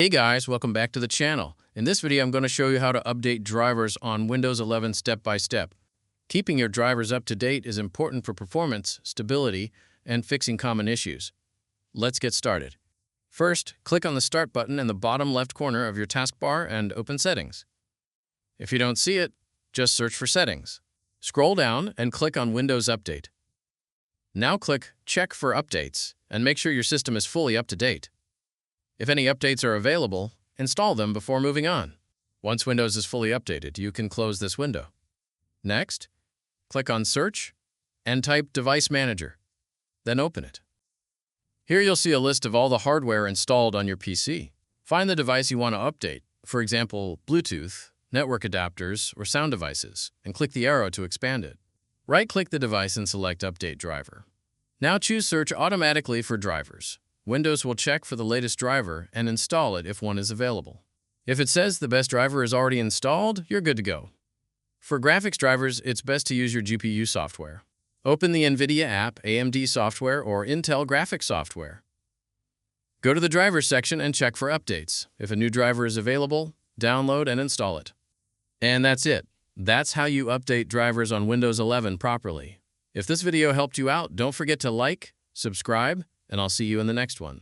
Hey guys, welcome back to the channel. In this video, I'm going to show you how to update drivers on Windows 11 step by step. Keeping your drivers up to date is important for performance, stability, and fixing common issues. Let's get started. First, click on the Start button in the bottom left corner of your taskbar and open Settings. If you don't see it, just search for Settings. Scroll down and click on Windows Update. Now click Check for Updates and make sure your system is fully up to date. If any updates are available, install them before moving on. Once Windows is fully updated, you can close this window. Next, click on Search and type Device Manager. Then open it. Here you'll see a list of all the hardware installed on your PC. Find the device you want to update, for example, Bluetooth, network adapters, or sound devices, and click the arrow to expand it. Right-click the device and select Update Driver. Now choose Search automatically for drivers. Windows will check for the latest driver and install it if one is available. If it says the best driver is already installed, you're good to go. For graphics drivers, it's best to use your GPU software. Open the NVIDIA app, AMD software, or Intel graphics software. Go to the drivers section and check for updates. If a new driver is available, download and install it. And that's it. That's how you update drivers on Windows 11 properly. If this video helped you out, don't forget to like, subscribe, and I'll see you in the next one.